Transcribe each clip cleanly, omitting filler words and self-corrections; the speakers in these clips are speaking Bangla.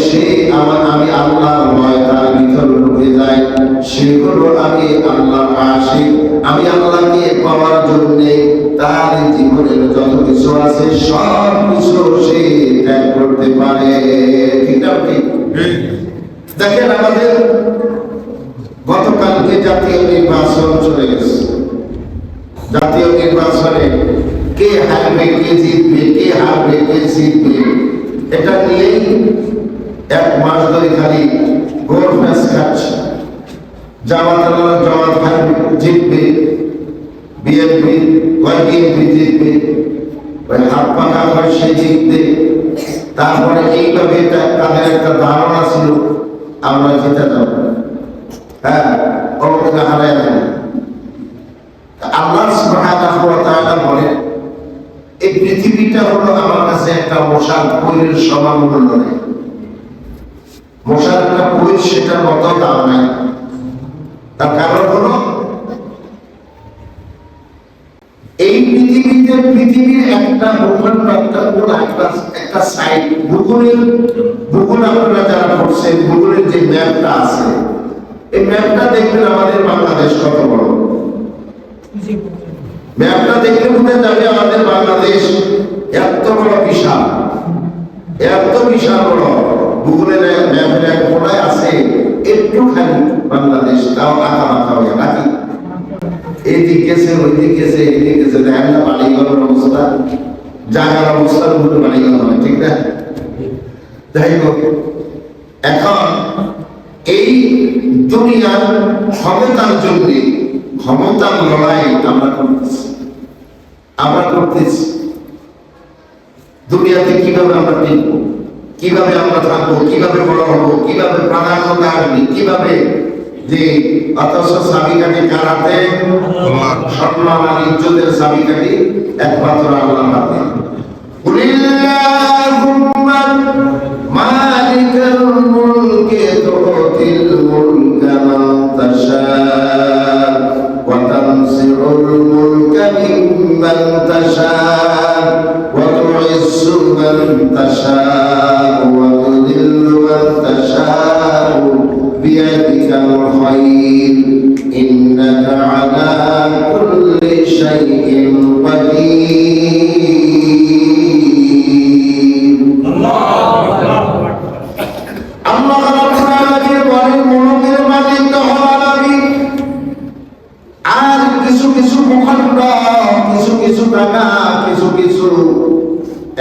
সে আমি আল্লাহর ভয় তার ভিতর ঢুকে যায়, সেগুলো আমি আল্লাহর আশিক, আমি আল্লাহকে পাওয়ার জন্য তার জীবনের যত কিছু আছে সব কিছু সে ত্যাগ করতে পারে। ঠিক না? ঠিক। দেখেন আমাদের গতকালকে জাতীয় নির্বাচন চলে গেছে। জাতীয় নির্বাচনে কে হারবে, কে জিতবে, কে হারবে, কে জিতবে, এটা নিয়েই এক মাস ধরে খালি গোল ম্যাচ খাচ্ছে। জামাত হারবে, জিতবে, বিএনপি জিতবে, ওই হাত পাখা হয় সে জিতবে। তারপরে এইভাবে তাদের একটা ধারণা ছিল আমরা জিতে যাব, হ্যাঁ ওকে হারাই দেব। আল্লাহ সুবহানাহু ওয়া তাআলা বলেন এই পৃথিবীটা হলো আমার কাছে একটা মশার পৈর সমান মূল্য নেই। মশার একটা পৈর সেটার মতো দাম নাই। তার কারণ হলো এই পৃথিবীতে পৃথিবীর একটা ভূখণ্ড, একটা সাইড ভূগোল আপনারা যারা পড়ছেন, ভূগোলের যে ম্যাপটা আছে, এই ম্যাপটা দেখবেন আমাদের বাংলাদেশ কত বড়। ম্যাপটা দেখলে বোঝা যাবে আমাদের বাংলাদেশ এত বড় বিশাল, এত বিশাল বড়। ভূগোলের ম্যাপের এক কোনায় আছে একটুখানি বাংলাদেশ, তাও আঁকা বাঁকা হয়ে নাকি এইদিক গেছে ওইদিক গেছে এইদিক গেছে। দেখেন না বাড়িঘরের অবস্থা, জায়গার অবস্থার উপরে বাড়িঘর হয়, ঠিক না? যাই হোক, এখন এই দুনিয়ার ক্ষমতার জন্য ক্ষমতার লড়াই আমরা করতেছি। দুনিয়াতে কিভাবে আমরা টিকবো, কিভাবে আমরা থাকবো, কিভাবে বড় হবো, কিভাবে প্রাধান্য আসবে, কিভাবে যে অথচ চাবিকাঠি কারাতে সম্মান আর ইজ্জতের চাবিকাঠি একমাত্র আল্লাহর হাতে। কুলিল্লাহুম্মা মালিকাল মুলকি তুতিল মুলকা মান তাশা ওয়া তানসিউল মুলকা মিম্মান তাশা ওয়া তুইজ্জু মান তাশা ওয়া তুযিল্লু মান তাশা বিয়াদিকাল খায়র ইন্নাকা আলা কুল্লি শাইইন কাদির। আল্লাহ রাব্বুল আলামিন বলেন মুলকের মালিক তো হওয়ার আমি আর কিছু কিছু ভূখণ্ড, কিছু কিছু টাকা, কিছু কিছু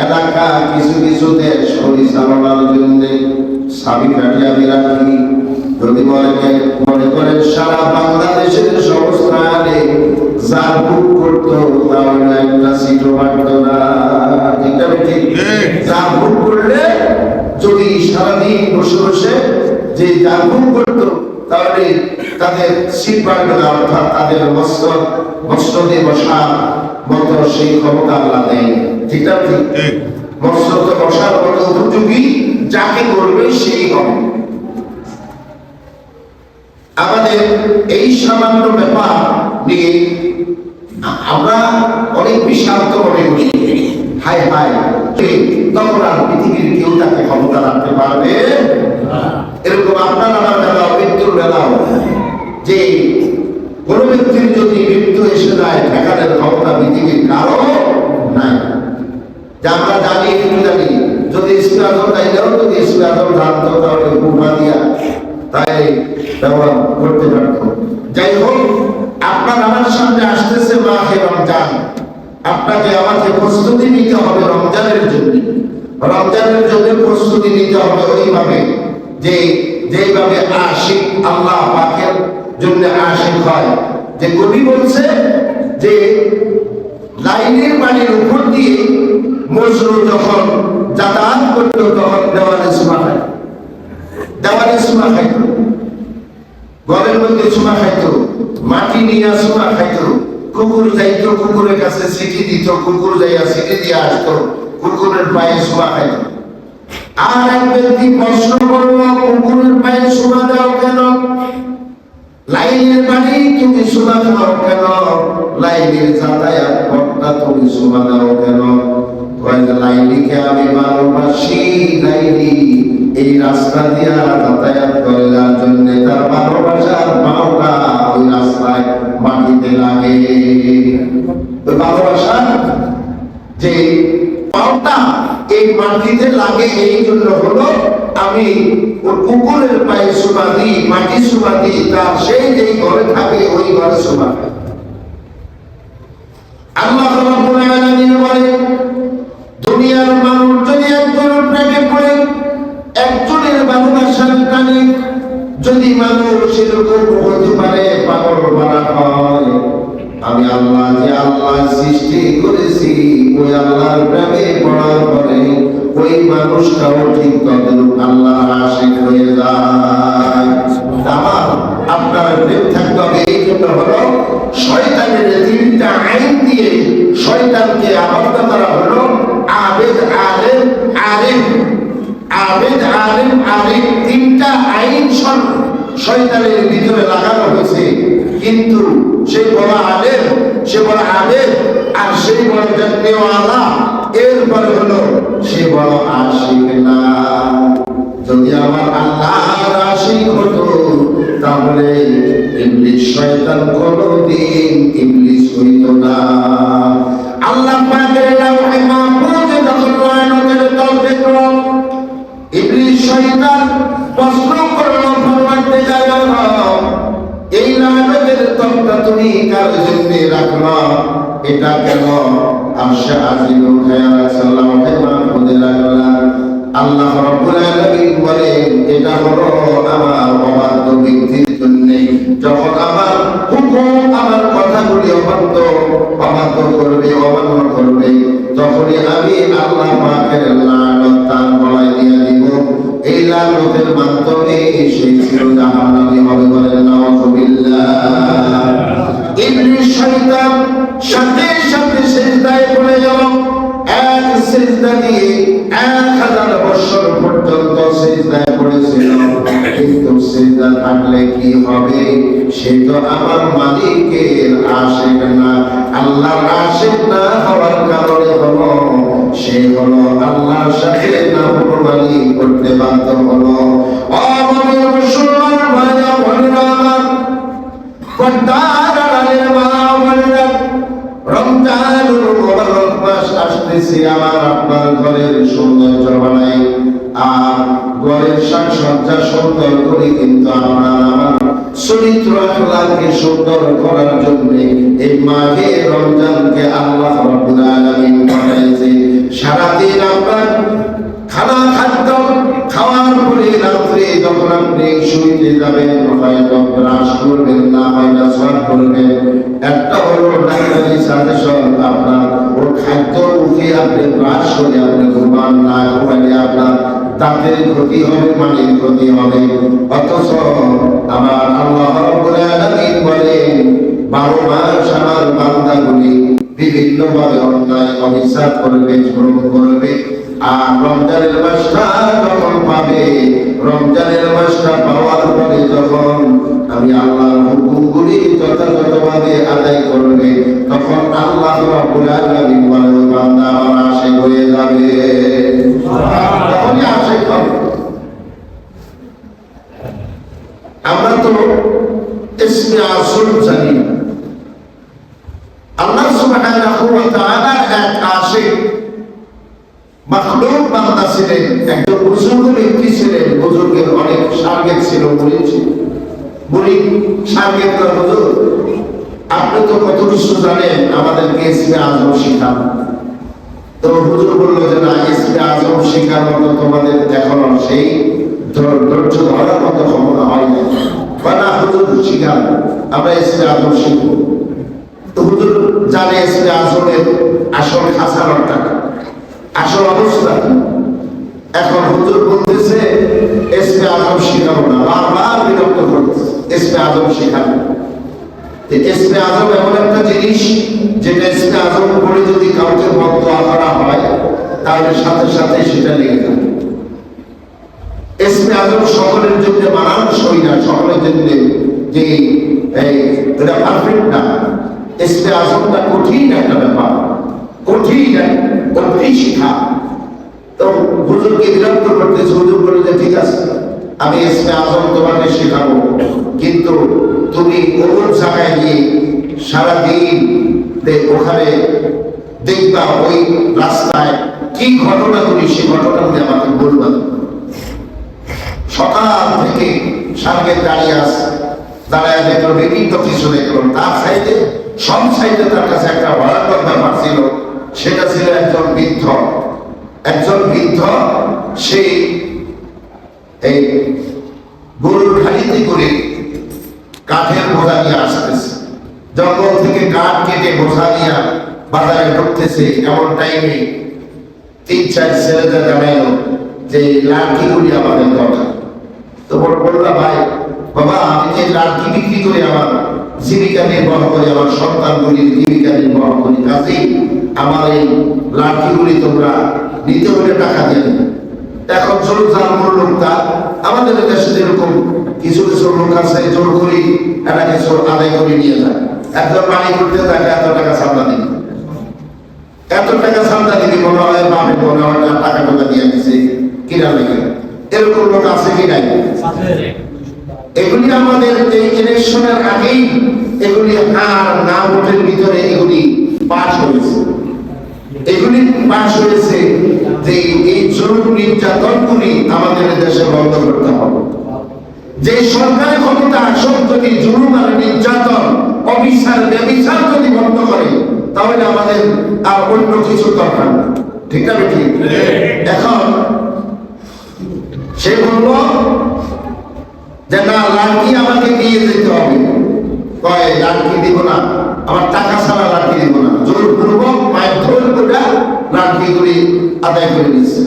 এলাকা, কিছু কিছু দেশ পরিচালনার জন্য চাবিকাঠি আমি রাখি। যদি মনে করেন সারা বাংলাদেশের সমস্ত আলে যার বুক করতো তাহলে একটা সিটও পারত না। ঠিক যার বুক করলে যদি সারাদিন বসে বসে যে যার বুক করতো তাহলে তাদের সিট পারবে না, অর্থাৎ তাদের মসনদে বসার মতো সেই ক্ষমতা আল্লাহ দেয়। ঠিক না? ঠিক মসনদে বসার মতো উপযোগী যাকে করবে সেই হবে। আমাদের এই সামান্য ব্যাপার নিয়ে আমরা অনেক বিষাক্ত মনে করি, হায় হায় তখন আর পৃথিবীর কেউ তাকে ক্ষমতা রাখতে পারবে। এরকম আপনার আমার বেলাও, মৃত্যুর বেলাও, যে কোন ব্যক্তির যদি মৃত্যু এসে যায় ঠেকানোর ক্ষমতা পৃথিবীর কারো নাই। যা আমরা জানি একটু জানি, যদি ইসলাম তাইলেও যদি ইসলাম জানতো তাহলে বুমা দিয়া তাই ব্যবহার করতে পারত। যাই হোক, আপনার আমার সামনে আসতেছে মাহে রমজান। আপনাকে আমাকে প্রস্তুতি নিতে হবে রমজানের জন্য। রমজানের জন্য প্রস্তুতি নিতে হবে ওইভাবে যে যেভাবে আশিক আল্লাহ পাকের জন্য আশিক হয়। যে কবি বলছে যে লাইনের পানির উপর দিয়ে মজনু যখন যাতায়াত করতো তখন দেওয়ালে সুমা খাইত, দেওয়ালে সুমা খাইত, ঘরের মধ্যে সুমা খাইত, মাটি নিয়ে সুমা খাইত, কুকুর যাইত কুকুরের কাছে চিঠি দিত, কুকুর যাইয়া চিঠি দিয়ে আসতো, কুকুরের পায়ে সুমা খাইত। আর এক ব্যক্তি প্রশ্ন করল, কুকুরের পায়ে সুমা দাও কেন? লাইনের বাড়ি তুমি সুমা খাও কেন? লাইনের যাতায়াত পথটা তুমি সুমা দাও কেন? লাইনিকে আমি ভালোবাসি, লাইনি এই রাস্তা দিয়া যাতায়াত করে যার জন্য তার ভালোবাসার পাওটা ওই রাস্তায় মাটিতে লাগে। ওই ভালোবাসার যে পাওটা এই মাটিতে লাগে, এই জন্য হলো আমি ওই কুকুরের পায়ে সুমা দিই, মাটি সুমা দিই, তার সেই যেই ঘরে থাকে ওই ঘরে সুমা দিই। আল্লাহ রাব্বুল আলামিন বলে, দুনিয়ার মানুষ যদি একজনের প্রেমে পড়ে, একজনের ভালোবাসার টানে যদি মানুষ সেরকম হতে পারে, পাগল মারা হয়, আমি আল্লাহ যে আল্লাহ সৃষ্টি করেছি ওই আল্লাহর প্রেমে পড়ার পরে ওই মানুষটাও ঠিক ততটুকু আল্লাহর আশিক হয়ে যায়। আমার আপনার প্রেম থাকতে হবে। এই জন্য হলো শয়তানের তিনটা আইন দিয়ে শয়তানকে আবদ্ধ করা হলো আবেদ আলেম আরিফ, আবেদ আলেম আরিফ, তিনটা আইন শয়তানের ভিতরে লাগানো হয়েছে। কিন্তু সে বড় আলেম, সে বড় আবেদ, আর সেই বড় জাননেওয়ালা, এরপরে হলো সে বড় আশিক না। যদি আমার আল্লাহর আশিক হতো তাহলে ইবলিস শয়তান কোনদিন ইবলিস হইতো না। আল্লাহ পাকের লাওহে মাহফুজে যখন লায়নতের তৌফিক হলো, ইবলিস শয়তান প্রশ্ন করলো, পরওয়ারদিগার, এই লায়নতের তৌফিকটা তুমি কার জন্য রাখলা? এটা কেন আরশে আজিম উঠায়া রাখছেন, লাওহে মাহফুজে রাখলা? আল্লাহ রাব্বুল আলামিন বলেন, এটা হলো আমার অবাধ্য ব্যক্তির জন্য। যখন আমার হুকুম, আমার কথাগুলি অবাধ্য করবে, অমান্য করবে, তখনই আমি আল্লাহ পাকের লানত তার গলায় দিয়ে দিব। এই লানতের মাধ্যমে সে চিরজাহান্নামী হবে। বলেন নাউযুবিল্লাহ। ইবলিস শয়তান সাথে সাথে সিজদায় পড়ে গেল। এক সিজদা দিয়ে 1000 বছর পর্যন্ত সিজদায় পড়েছিল। কিন্তু সিজদা থাকলে কি হবে? সে তো আমার মালিকের আশিক না। আল্লাহর আশিক না হওয়ার কারণে হলো সে হলো আল্লাহর সাথে নাফরমানি করতে বাধ্য হলো। আমার মুসলমান ভাইরা বোনেরা আমার, পর্দার আড়ালের মা বোনেরা, রমজানুল মুবারক মাস আসতেছে, আমার আপনার ঘরের সৌন্দর্য বানাই আর ঘরের সাজসজ্জা সুন্দর করি, কিন্তু আমরা আমার চরিত্র আখলাককে সুন্দর করার জন্য এই মাহে রমজানকে আল্লাহ রাব্বুল আলামিন বানাইছে। সারাদিন আপনার খানা খাদ্য খাওয়ার পরে রাত্রে যখন আপনি শুইতে যাবেন, হয়তো ব্রাশ করবেন না, হয়তো স্নান করবেন, একটা হলো ডাক্তারি সাজেশন, আপনার ওর খাদ্য মুখে আপনি ব্রাশ করে আপনি ঘুমান না, ঘুমাইলে আপনার দাঁতের ক্ষতি হবে, মাটির ক্ষতি হবে। অথচ আমার আল্লাহ রাব্বুল আলামিন বলেন, 12 মাস আমার বান্দাগুলি বিভিন্ন ভাবে অন্যায় অবিচার করবে, জুলুম করবে, আর রমজানের মাসটা যখন পাবে, রমজানের মাসটা পাওয়ার পরে যখন আমি আল্লাহর হুকুমগুলি যথাযথভাবে আদায় করবে, তখন আল্লাহ রাব্বুল আলামিন বলেন, বান্দা আমার আশিক হয়ে যাবে। তখনই আশিক হবে। আমরা তো ইসমে আযম জানি, আল্লাহ সুবহানাহু ওয়া তাআলা এক আশিক মাখলুক বান্দা ছিলেন, একজন বুজুর্গ ব্যক্তি ছিলেন। বুজুর্গের অনেক শাগির্দ ছিল, মুরিদ ছিল। মুরিদ শাগির্দ হুজুর, আপনি তো কত কিছু জানেন, আমাদেরকে ইসমে আযম শিখান। তো হুজুর বলল যে না, ইসমে আযম শেখার মতো তোমাদের এখনো সেই ধৈর্য ধরার মতো ক্ষমতা হয় না। না হুজুর শিখান, আমরা ইসমে আযম শিখবো। তো হুজুর জানে ইসমে আযমের আসল খাসারটা, আসল অবস্থা। এখন হুজুর বলতেছে ইসমে আযম শিখাবো না, বারবার বিরক্ত করতেছে, ইসমে আযম শিখাবো। ইসমে আযম এমন একটা জিনিস যেটা ইসমে আযম পড়ে যদি কাউকে বদদোয়া করা হয় তাহলে সাথে সাথে সেটা লেগে যাবে। ইসমে আযম সকলের জন্য মানানসই না, সকলের জন্য যে এটা পারফেক্ট না। ইসমে আযমটা কঠিন একটা ব্যাপার, কঠিন শিখা। তো হুজুরকে বিরক্ত করতেছে। হুজুর বলে যে ঠিক আছে, আমি ইসমে আজম তোমাকে শেখাবো, কিন্তু তুমি কোন জায়গায় গিয়ে সারাদিন ওখানে দেখবা ওই রাস্তায় কি ঘটনাগুলি, সে ঘটনাগুলি আমাকে বলবা। সকাল থেকে সামনে দাঁড়ায় দেখলো, বিভিন্ন কিছু দেখলো, তার সাইডে সব সাইডে তার কাছে একটা ভয়ানক ব্যাপার ছিল। সেটা ছিল একজন বৃদ্ধ সে এই গরুর গাড়িতে করে কাঠের বোঝা নিয়ে আসতেছে, জঙ্গল থেকে কাঠ কেটে বোঝা নিয়ে বাজারে ঢুকতেছে। এমন টাইমে 3-4 ছেলেদের জানাইলো যে লাঠি আমাদের দরকার। তো বললাম, ভাই বাবা, আমি যে লাঠি বিক্রি করে আমার জীবিকা নির্বাহ করি, আমার সন্তানগুলির জীবিকা নির্বাহ করি, কাজেই আমার এই লাঠিগুলি তোমরা নিতে হলে টাকা দিয়ে দেবে। এখন চলুন যার লোকটা আমাদের দেশে যেরকম কিছু কিছু লোক আছে, জোর করি একটা কিছু আদায় করে নিয়ে যায়। একজন পানি করতে থাকে, এত টাকা চান্দা দিবি, এত টাকা চান্দা দিবি, মনে হয় বাপে মনে হয় টাকা টাকা দিয়ে দিছে কিনা লেগে। এরকম লোক আছে কি নাই? এগুলি আমাদের এই ইলেকশনের আগেই এগুলি আর না ভোটের ভিতরে এগুলি পাস হয়েছে। এগুলি পাস হয়েছে যে এই জুলুম নির্যাতনগুলি আমাদের দেশে বন্ধ করতে হবে। যে সরকারের ক্ষমতা আসন যদি জুলুম আর নির্যাতন, অবিচার, ব্যভিচার যদি বন্ধ করে, তাহলে আমাদের আর অন্য কিছু দরকার না। ঠিক না বেটি? এখন সে বলল যে না, লাঠি আমাকে দিয়ে যেতে হবে। কয় লাঠি দিব না, আমার টাকা ছাড়া লাঠি দিব না। জোরপূর্বক মারধর করে লাঠিগুলি আদায় করে দিচ্ছে।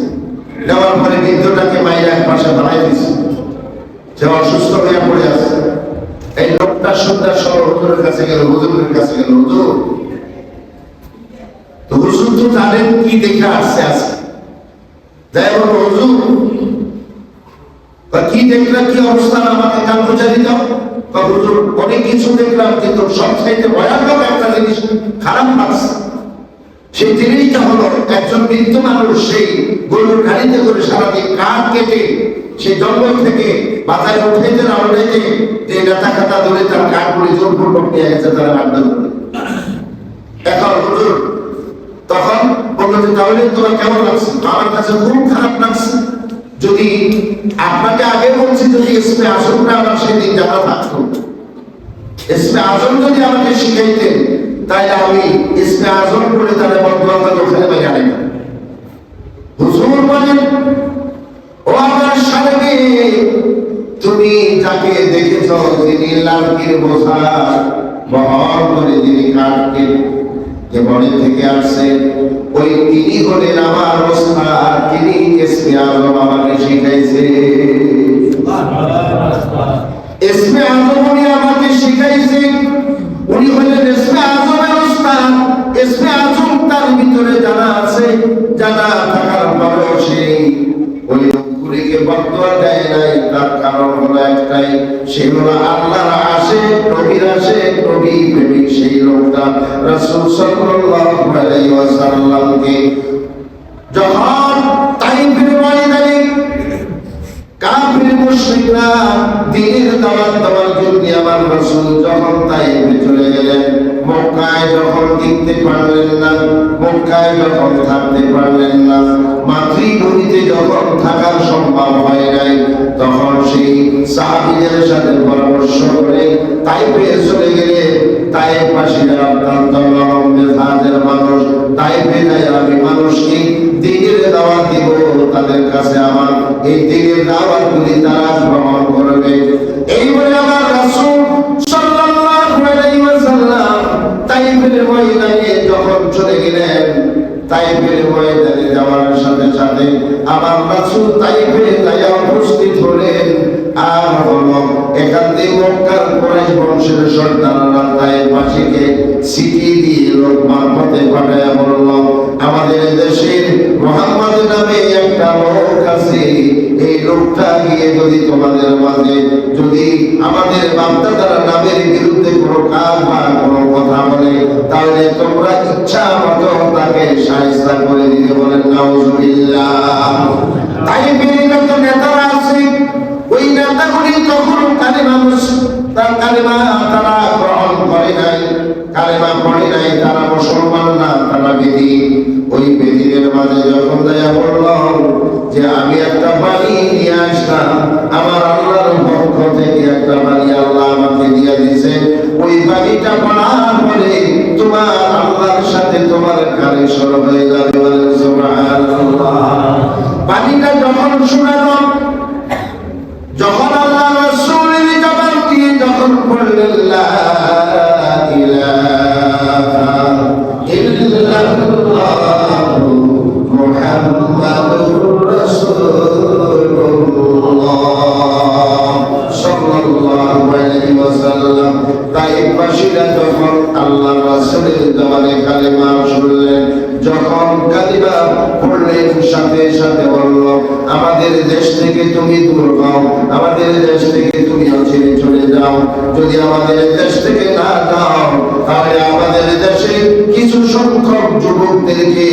দেওয়ার পরে বৃদ্ধটাকে মাইরা এক পাশে দাঁড়াই দিচ্ছে। সে অসুস্থ হয়ে পড়ে আছে। এই লোকটা সন্ধ্যার সময় হুজুরের কাছে গেল, হুজুরের কাছে গেল, হুজুর তো হুজুর তো জানেন কি দেখে আসছে আজকে। যাই বলবো, হুজুর কি দেখলাম, কি অবস্থান, আমাকে কাল বোঝাই দাও। হুজুর অনেক কিছু দেখলাম, কিন্তু সবচাইতে ভয়ানক একটা জিনিস খারাপ লাগছে। সেই জিনিসটা হলো, একজন বৃদ্ধ মানুষ সেই গরুর গাড়িতে করে সারাদিন কাঠ কেটে সেই জঙ্গল থেকে বাজারে উঠাইতে না উঠাইতে যে নেতা খাতা ধরে তার কাঠগুলি জোরপূর্বক নিয়ে গেছে তারা রান্না করে। এখন হুজুর তখন বললো যে তাহলে তোমার কেমন লাগছে? আমার কাছে খুব খারাপ লাগছে। যদি আপনাকে আগে বলছি, যদি ইসমে আজমটা আমার সেদিন জানা থাকতো, ইসমে আজম যদি আমাকে শিখাইতেন, তাহলে আমি ইসমে আজম করে তাহলে বর্তমান ওখানে বাইরে আনি না। হুজুর বলেন, ও আমার স্বামী, তুমি যাকে দেখেছ, যিনি লাঠির বোঝা বহন করে, যিনি কাঠকে যে বনে থেকে আসছে, ওই তিনি হলেন আমার ওস্তাদ, তিনি ইসমে আজম আমাকে শিখাইছে। ইসমে আজম উনি আমাকে শিখাইছে, উনি হলেন ইসমে আজমের ওস্তাদ। ইসমে আজম তার ভিতরে জানা আছে, জানা থাকার পরেও সেই ওই লোকগুলিকে বদয়া দেয় নাই। তার কারণ হলো একটাই, সে হলো আল্লাহর আশিক, নবীর আশিক, নবী প্রেমিক। সেই লোকটা রাসূল সাল্লাল্লাহু আলাইহি ওয়াসাল্লামকে যখন তাইফের ময়দানে কাফির মুশরিকরা দ্বীনের দাওয়াত দেওয়ার জন্য আমার রাসূল যখন তাইফে চলে গেলেন, মক্কায় যখন টিকতে পারলেন না, মক্কায় যখন থাকতে পারলেন না, মাতৃভূমিতে যখন থাকার সম্ভব হয় নাই, তখন সেই সাহাবীদের সাথে পরামর্শ করে তাইফে চলে গেলেন। তাইফবাসীরা অত্যন্ত নরম মেজাজের মানুষ। তাইফে যায় আমি মানুষকে দ্বীনের দাওয়াত দিব, তাদের কাছে আমার এই দ্বীনের দাওয়াতগুলি তারা গ্রহণ করবে। এই বলে আমার রাসূল সাল্লাল্লাহু আলাইহি ওয়াসাল্লাম তাইফের ময়দানে যখন চলে গেলেন, তাইফের ময়দানে যাওয়ার সাথে সাথে আমার রাসূল তাইফে যায় উপস্থিত হলেন। আর হলো এখান থেকে মক্কার কুরাইশ বংশের সর্দাররা তাইফবাসীকে চিঠি দিয়ে লোক মারফতে পাঠায় বলল, আমাদের দেশের মুহাম্মদ নামে একটা লোক আছে, এই লোকটা গিয়ে যদি তোমাদের মাঝে যদি আমাদের বাপ-দাদার নামের বিরুদ্ধে কোনো কাজ বা কোনো কথা বলে, তাহলে তোমরা ইচ্ছা মতো তাকে শায়েস্তা করে দিতে। বলেন নাউজুবিল্লাহ। তাইফের যত নেতারা আছে, ওই কালেমা পড়ে নাই, তারা মুসলমান না, তারা বেদিন। ওই বেদিনের মাঝে যখন দেয়া বলল যে আমি একটা বাণী নিয়ে আসলাম, আমার আল্লাহর পক্ষ থেকে একটা বাণী আল্লাহ আমাকে দিয়ে দিয়েছে, ওই বাণীটা পড়ার পরে তোমার আল্লাহর সাথে তোমার কানেকশন হয়ে যাবে। সুবহানাল্লাহ। বাণীটা যখন শোনালো, যখন আল্লাহ রাসূলের জবান দিয়ে যখন পড়লেন লা ইলাহা ইল্লাল্লাহ মুহাম্মাদুর রাসূলুল্লাহ সাল্লাল্লাহু আলাইহি ওয়াসাল্লাম, তাইফবাসীরা যখন আল্লাহ রাসূলের জবানে কালেমা শুনলেন, যখন কালিমা পড়লেন, সাথে সাথে বলল আমাদের দেশ থেকে তুমি দূর হও, আমাদের দেশ থেকে তুমি অচিরে চলে যাও। যদি আমাদের দেশ থেকে না যাও, তাহলে আমাদের দেশে কিছু সংখ্যক যুবকদেরকে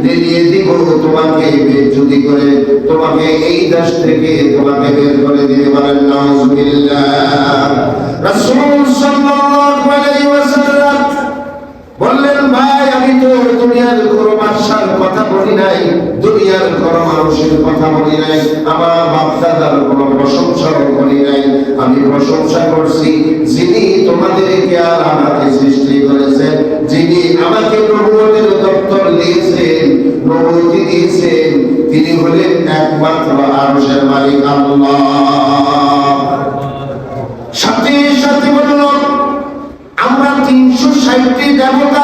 নিয়ে দিব, তোমাকে বেজ্জতি করে তোমাকে এই দেশ থেকে তোমাকে বের করে দিতে পারেন। নাউজুবিল্লাহ। রাসূল সাল্লাল্লাহু আলাইহি ওয়াসাল্লাম বললেন, ভাই আমি তো দুনিয়ার কোনো বাদশার কথা বলি নাই, দুনিয়ার কোনো মানুষের কথা বলি নাই, আমার বাপ-দাদার কোনো প্রশংসা করি নাই। আমি প্রশংসা করছি যিনি তোমাদেরকে আর আমাকে সৃষ্টি করেছেন, যিনি আমাকে নবুয়তের দপ্তর দিয়েছেন, নবুয়তি দিয়েছেন, তিনি হলেন একমাত্র আরশের মালিক আল্লাহ। সাথে সাথে বলল আমরা 360টি দেবতা,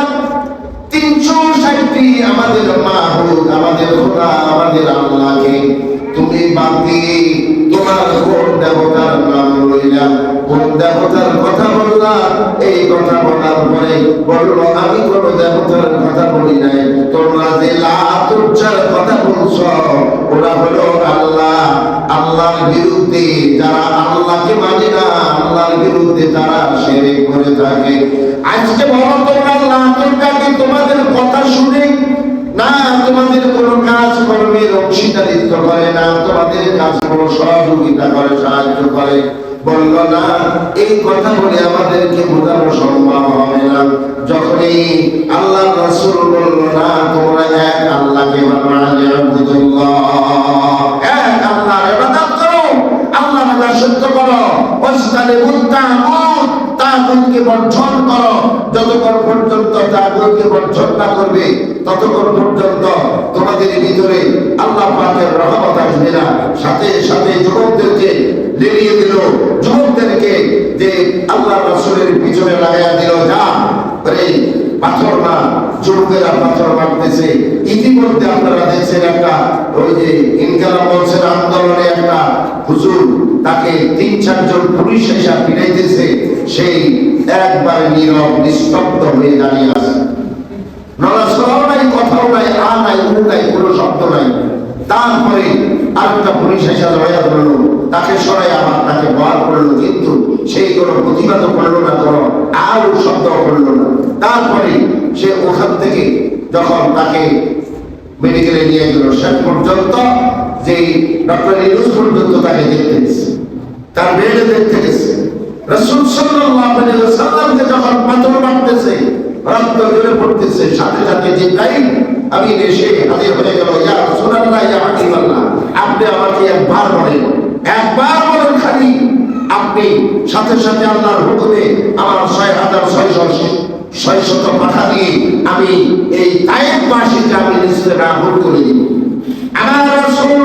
360টি আমাদের মাহবুব, আমাদের খোদা, আমাদের আল্লাহকে তুমি বাদ দিয়ে তোমার কোন দেবতার নাম লইলা, কোন দেবতার কথা বললা? এই কথা বলার পরে বললো আমি কোন দেবতার কথা বলি নাই, তোমরা যে লাত উজ্জার কথা বলছো ওরা হলো আল্লাহ, আল্লাহর বিরুদ্ধে যারা আল্লাহকে মানে না, আল্লাহর বিরুদ্ধে তারা শিরক করে থাকে। আজকে বলো তোমরা লাত উজ্জাকে তোমাদের কথা শুনে না, তোমাদের কোনো কাজ কর্মের অংশীদারিত্ব করে না, তোমাদের কাজ কোনো সহযোগিতা করে, সাহায্য করে, বলল না, এই কথা বলে আমাদেরকে বোঝানো সম্ভব হবে না। যখনই আল্লাহ রাসূল বলল না তোমরা এক আল্লাহকে এক আল্লাহর ইবাদত করো, আল্লাহর দাসত্ব করো, তাগুতকে বর্জন করো, যতক্ষণ পর্যন্ত তাগুতকে বর্জন না করবে ততক্ষণ পর্যন্ত তোমাদের ভিতরে আল্লাহ পাকের রহমত আসবে না। সাথে সাথে যুবকদেরকে লেলিয়ে দিল, যুবকদেরকে যে আল্লাহ রাসূলের পিছনে লাগাইয়া দিল, যা করে পাথর না, যুবকেরা পাথর মারতেছে। ইতিমধ্যে আপনারা দেখছেন একটা ওই যে ইনকালাব মঞ্চের আন্দোলনে একটা হুজুর, তাকে 3-4 জন পুলিশ এসে পিটাইতেছে, সেই একবারে নীরব নিস্তব্ধ হয়ে দাঁড়িয়ে আছে, নড়াচড়াও নাই, কথাও নাই, আ নাই, উ নাই, কোনো শব্দ নাই। তারপরে আরেকটা পুলিশ এসে লড়াইয়া ধরলো, তাকে সরাই আবার তাকে বার করলো, কিন্তু সেই কোনো প্রতিবাদও করলো না, কোনো আর শব্দ করলো না। তারপরে সে ওখান থেকে যখন তাকে মেডিকেলে নিয়ে গেল, শেষ পর্যন্ত যে ডক্টর ইউনুস পর্যন্ত তাকে দেখতে গেছে, তার বেডে দেখতে গেছে। রাসূল সাল্লাল্লাহু আলাইহি ওয়াসাল্লামকে যখন পাথর মারতেছে, রক্ত ঝরে পড়তেছে, সাথে সাথে জিবরাইল আমিন এসে হাজির হয়ে গেল, ইয়া রাসূলুল্লাহ, ইয়া হাবিবাল্লাহ, আপনি আমাকে একবার বলেন, একবার বলেন খালি, আপনি সাথে সাথে আল্লাহর হুকুমে আমার 6,600 পাঠা দিয়ে আমি এই তায়েফবাসীকে আমি নিশ্চয় নাবুদ করে দিব। আমার রাসূল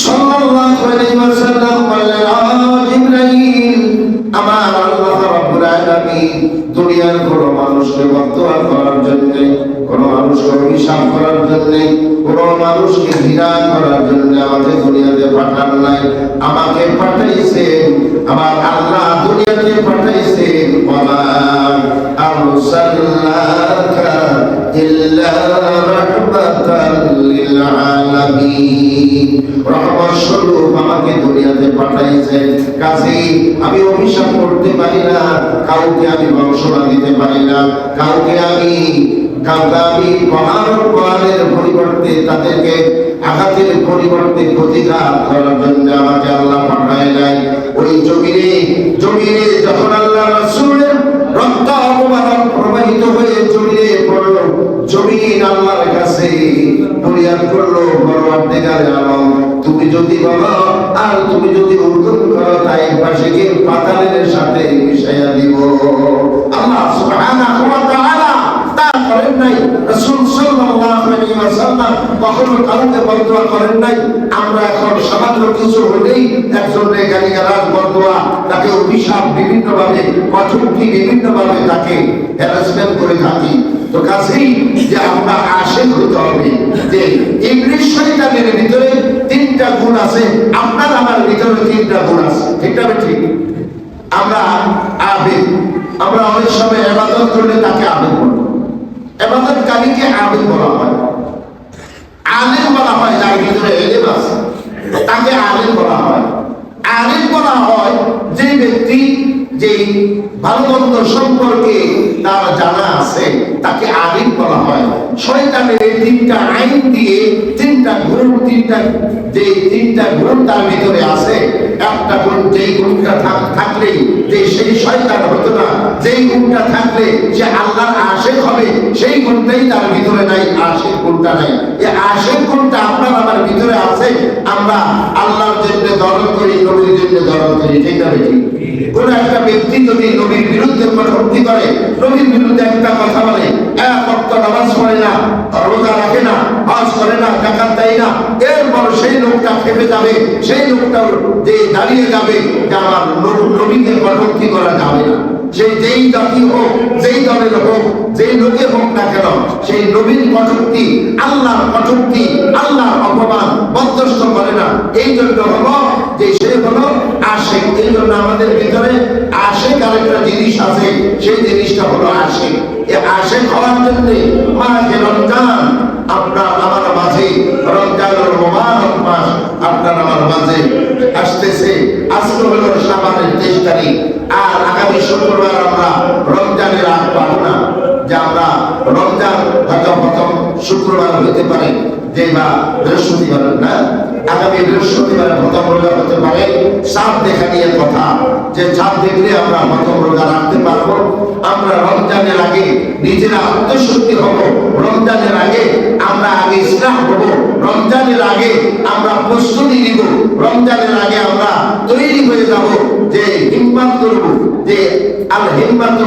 সাল্লাল্লাহু আলাইহি ওয়াসাল্লাম বললেন, জিবরাইল, আমার আল্লাহ রাব্বুল আলামিন দুনিয়ার কোনো মানুষকে বদদুয়া করার জন্য, কোনো মানুষকে অভিশাপ করার জন্য, কোনো মানুষকে ঘৃণা করার জন্য আমাকে দুনিয়াতে পাঠান নাই, আমাকে পাঠাইছেন আমার আল্লাহ, দুনিয়াতে পাঠাইছেন ওয়ামা আরসালনাকা ইল্লা রাহমাতাল লিল আলামিন, রহমত স্বরূপ আমাকে দুনিয়াতে পাঠাইছেন। কাজেই আমি অভিশাপ করতে পারি না, কাউকে আমি বংশনা দিতে পারি না, কাউকে আমি প্রহারের পরিবর্তে, তাদেরকে আঘাতের পরিবর্তে প্রতিঘাত করার জন্য আমাকে আল্লাহ পাঠায় নাই। ওই জমিনে যখন আল্লাহ রাসূলের রক্ত মুবারক প্রবাহিত করো, আর তুমি যদি হুকুম করো তাই পাশে পাতালের সাথে মিশাইয়া দিব। আল্লাহ সুবহানাহু ওয়া তাআলা তা করেন নাই। রাসূল সাল্লাল্লাহু আলাইহি ওয়াসাল্লাম কখনো কাউকে বদদুয়া করেন নাই। আমরা এখন সামান্য কিছু হলেই একজনের গালিগালাজ বদদুয়া, তাকে অভিশাপ বিভিন্ন ভাবে, কটূক্তি বিভিন্ন ভাবে তাকে হ্যারাসমেন্ট করে থাকি। তো কাছেই যে আমরা আশিক হতে হবে যে ইবলিস শয়তানের ভিতরে তিনটা গুণ আছে, আপনার আমার ভিতরে তিনটা গুণ আছে, ঠিক না ঠিক? আমরা আবেগ, আমরা অনেক সময় ইবাদত করলে তাকে আবেগ বলি, ইবাদতকারীকে আবেগ বলা হয়। আলেম বলা হয় যার ভিতরে এলেম আছে, তাকে আলেম বলা হয়। আলেম বলা হয় যে ব্যক্তি যে ভালো মন্দ সম্পর্কে তার জানা আছে, তাকে আলিম বলা হয়। শয়তানের এই তিনটা আইন দিয়ে তিনটা গুণ, তিনটা গুণ তার ভিতরে আছে। একটা গুণ, যেই গুণটা থাকলেই যে সেই শয়তান হতো না, যেই গুণটা থাকলে সে আল্লাহর আশিক হবে, সেই গুণটাই তার ভিতরে নাই, আশিক গুণটা নাই। এই আশিক গুণটা আপনার আমার ভিতরে আছে। আমরা আল্লাহর জন্য দরদ করি, নবীর জন্য দরদ করি, ঠিক না ঠিক? কোন একটা ব্যক্তি যদি নবীর বিরুদ্ধে কটূক্তি করে, নবীর বিরুদ্ধে একটা কথা বলে, এক ওয়াক্ত নামাজ পড়ে না, রোজা রাখে না, হজ করে না, যাকাত দেয় না, এরপর সেই লোকটা খেপে যাবে, সেই লোকটা যে দাঁড়িয়ে যাবে যে আমার নবীকে কটূক্তি করা যাবে না। সেই যেই জাতি হোক, যেই দলের হোক, যেই লোকে হোক না কেন, সেই নবীর কটূক্তি, আল্লাহর কটূক্তি, আল্লাহর অপমান বরদাস্ত করে না। এই জন্য হলো যে সে হলো আশিক। এই জন্য আমাদের ভিতরে আশিক আরেকটা জিনিস আছে, সেই জিনিসটা হলো আশিক। এই আশিক হওয়ার জন্য মাঝে রমজান আপনার আমার মাঝে, রমজানের মোবারক মাস আপনার আমার মাঝে আসতেছে। আজকে হলো শাবানের 23 তারিখ, আর আগামী শুক্রবার আমরা রমজানের আগ পাবো না, যে আমরা রমজান হয়তো প্রথম শুক্রবার হতে পারে, যে বা বৃহস্পতিবার না, আগামী বৃহস্পতিবার প্রথম রোজা হতে পারে। চাঁদ দেখা নিয়ে কথা, যে চাঁদ দেখলে আমরা প্রথম রোজা রাখতে পারবো। আমরা রমজানের আগে নিজেরা আত্মশুদ্ধি হব, রমজানের আগে আমরা আগে ইসলাম হব, রমজানের আগে আমরা প্রস্তুতি নিব, রমজানের আগে আমরা তৈরি হয়ে যাব, যে হিম্মত করব, যে আল হিম্মত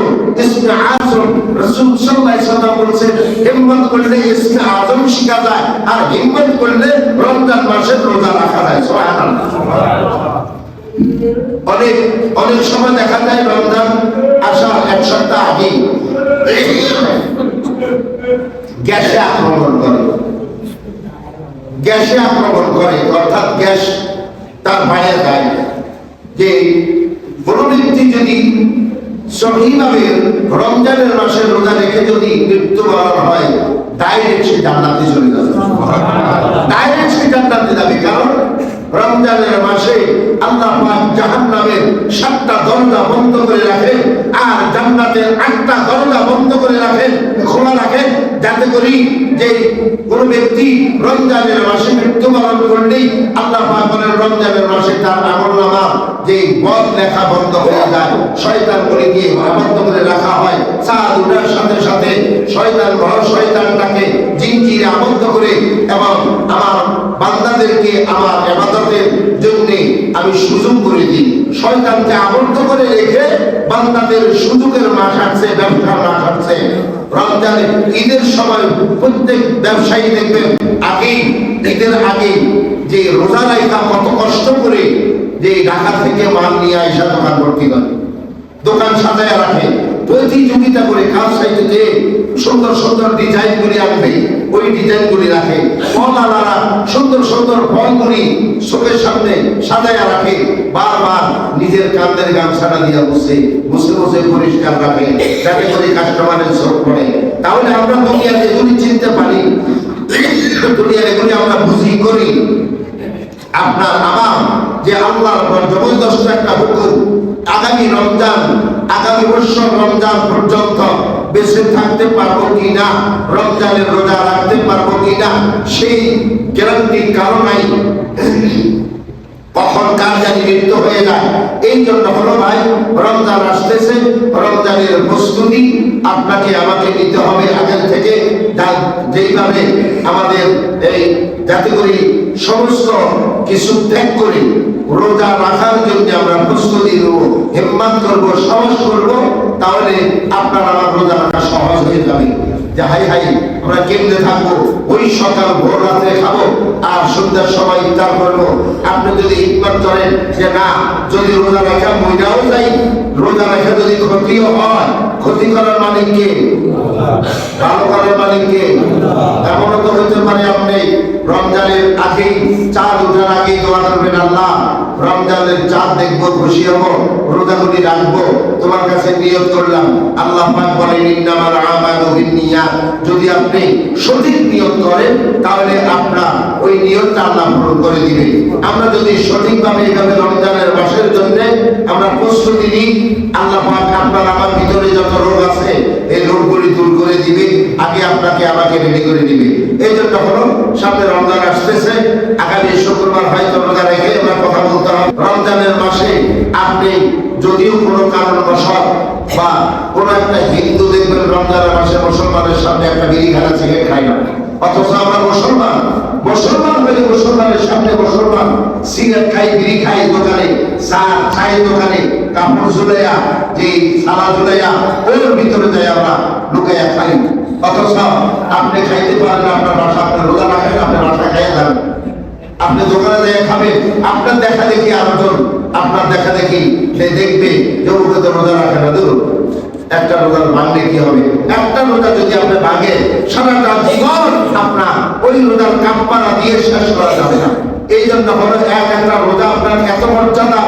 ইসমে আজম। রাসূল সাল্লাল্লাহু আলাইহি ওয়াসাল্লাম বলেছেন, হিম্মত করলে ইসমে আজম শিখা যায়, আর হিম্মত করলে রমজান মাসের রোজা রাখা যায়। সুবহানাল্লাহ। অনেক সময় দেখা যায় রমজান আসার এক সপ্তাহ আগে গ্যাসে আক্রমণ করে, অর্থাৎ গ্যাস তার পায়ের গায়ে। যে কোনো ব্যক্তি যদি সঠিকভাবে রমজানের মাসে রোজা রেখে যদি মৃত্যুবরণ হয়, ডাইরেক্ট সে জান্নাতে চলে যাবে, ডাইরেক্ট সে জান্নাতে যাবে। কারণ রমজানের মাসে আল্লাহ পাক জাহান্নামের 7টা দরজা বন্ধ করে রাখেন, আর জান্নাতের 8টা দরজা বন্ধ করে রাখেন, খোলা রাখেন, যাতে করি যে কোন ব্যক্তি রমজানের মাসে মৃত্যুবরণ করলেই আল্লাহ পাক বলেন রমজানের মাসে তার আমলনামা যে বদ লেখা বন্ধ হয়ে যায়, শয়তান বলে গিয়ে বন্ধ করে রাখা হয়। চাঁদ উঠার সাথে সাথে শয়তানটাকে জিনজিরে আবদ্ধ করে, এবং আমার বান্দাদেরকে আমার ইবাদতের জন্য আমি সুযোগ করে দিই। শয়তানকে আবদ্ধ করে রেখে বান্দাদের সুযোগের মাস আসছে, ব্যবসার মাস আসছে। রমজানে ঈদের সময় প্রত্যেক ব্যবসায়ী দেখবেন ঈদের আগে যে রোজা রাখা কত কষ্ট করে যে ঢাকা থেকে মাল নিয়ে আইসা দোকান ভর্তি করে, দোকান সাজায় রাখে, প্রতিযোগিতা করে কাজ সাইতে যে সুন্দর সুন্দর ডিজাইন গুলি আনবে, ওই ডিজাইন গুলি রাখে। ফলালারা সুন্দর সুন্দর ফলগুলি চোখের সামনে সাজায় রাখে, বারবার নিজের কান্দের গামছাটা দিয়ে বসে পরিষ্কার রাখে, যাতে করে কাস্টমারের চোখ পড়ে। তাহলে আমরা দুনিয়াতে এগুলি চিনতে পারি, দুনিয়ার এগুলি আমরা বুঝি করি। আপনার আমার যে আল্লাহর জবরদস্ত একটা হুকুম, আগামী বছর রমজান পর্যন্ত বেঁচে থাকতে পারবো কিনা, রমজানের রোজা রাখতে পারবো কিনা, সেই গ্যারান্টি কারো নাই। কখন কার জানি মৃত্যু হয়ে যায়। এই জন্য হলো ভাই, রমজান আসতেছে, রমজানের প্রস্তুতি আপনাকে আমাকে নিতে হবে আগের থেকে, যেইভাবে আমাদের এই যাতে করে সমস্ত কিছু ত্যাগ করে রোজা রাখার জন্য আমরা প্রস্তুতি নেব, হিম্মত করব, সাহস করব, তাহলে আপনার আমার রোজা রাখা সহজ হয়ে যাবে। যে হাই হাই আমরা কেমনে থাকবো, ওই সকাল ভোর রাত্রে খাবো আর সন্ধ্যার সময় ইফতার করবো। আপনি যদি হিম্মত করেন যে না, যদি রোজা রাখা মহিলাও যাই, রোজা রাখা যদি ক্ষতিও হয়, ক্ষতি করার মালিককে, ভালো করার মালিককে। এমনও তো হতে পারে আপনি রমজানের আগেই, চাঁদ ওঠার আগেই দোয়া করবেন, আল্লাহ রমজানের চাঁদ দেখবো, খুশি হবো, রোজাগুলি রাখবো, তোমার কাছে নিয়ত করলাম। আল্লাহ পাক বলেন ইন্নামাল আমালু বিন্নিয়াত। যদি আপনি সঠিক নিয়ত করেন তাহলে আপনার ওই নিয়তটা আল্লাহ পূরণ করে দিবে। আমরা যদি সঠিকভাবে এইভাবে রমজানের মাসের জন্য আমরা প্রস্তুতি নিই, আল্লাহ পাক আপনার আমার ভিতরে যত রোগ আছে এই রোগগুলি দূর করে দিবে, আগে আপনাকে আমাকে রেডি করে দিবে। এই জন্য হলো সামনে রমজান আসতেছে, আগামী শুক্রবার হয়তো রোজা রেখে আমরা কথা বলতে হবে। রমজানের মাসে আপনি যদিও কোনো কারণবশত বা কোনো একটা হিন্দু দেখবেন রমজানের মাসে মুসলমানের সামনে একটা বিড়ি খানা সিগারেট খায় না, অথচ আমরা মুসলমান হয়ে মুসলমানের সামনে মুসলমান সিগারেট খাই, বিড়ি খাই, দোকানে চা চায়ের দোকানে কাপড় ঝুলাইয়া, যে সালা ঝুলাইয়া ওর ভিতরে যাই আমরা লুকাইয়া খাই। অথচ আপনি খাইতে পারেন না, আপনার বাসা, আপনার রোজা রাখেন, আপনার বাসা খাইয়া যান, আপনি দোকানে যেয়ে খাবেন, আপনার দেখা দেখি আরেকজন আপনার দেখা দেখি সে দেখবে যে ওকে তো রোজা রাখে না, ধরুন একটা রোজা ভাঙলে কি হবে? একটা রোজা যদি আপনি ভাঙে, সারাটা জীবন আপনার ওই রোজার কাপড়া দিয়ে শেষ করা যাবে না। এই জন্য হলো একটা রোজা আপনার এত মর্যাদা,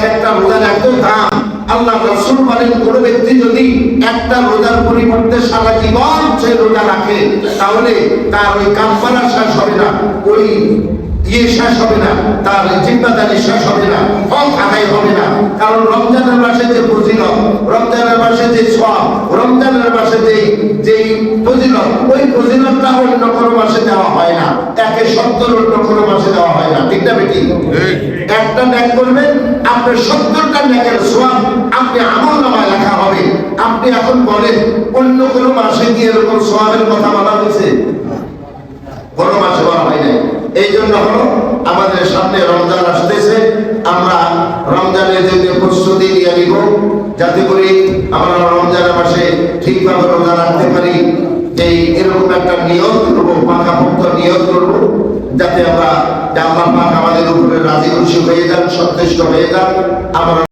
একটা রোজার এত দাম। আল্লাহ রাসূল বলেন কোন ব্যক্তি যদি একটা রোজার পরিবর্তে সারা জীবন সে রোজা রাখে, তাহলে তার ওই কাফারা শেষ হবে না, ওই শেষ হবে না, তার জিম্মাদারি শেষ হবে না, হক আদায় হবে না। কারণ রমজানের মাসে যে ফজিলত, রমজানের মাসে যে সওয়াব, রমজানের মাসে যে ফজিলত, ওই ফজিলতটা অন্য কোনো মাসে দেওয়া হয় না, একে 70 অন্য কোনো মাসে দেওয়া হয় না। ঠিক না বেটি? একটা নেক করবেন, আপনার 70টা নেকের সওয়াব আপনি আমলনামায় লেখা হবে। আপনি এখন বলেন অন্য কোনো মাসে কি এরকম সওয়াবের কথা বলা হয়েছে? কোনো মাসে বলা হয় নাই। এই জন্য হলো আমাদের সামনে রমজান আসতেছে, আমরা রমজানের জন্য প্রস্তুতি নিয়ে নিব, যাতে করে আমরা রমজানের মাসে ঠিকভাবে রোজা রাখতে পারি। এই এরকম একটা নিয়ত করবো, পাকাপোক্ত নিয়ত করবো, যাতে আমরা আল্লাহ পাক আমাদের উপরে রাজি খুশি হয়ে যান, সন্তুষ্ট হয়ে যান। আমরা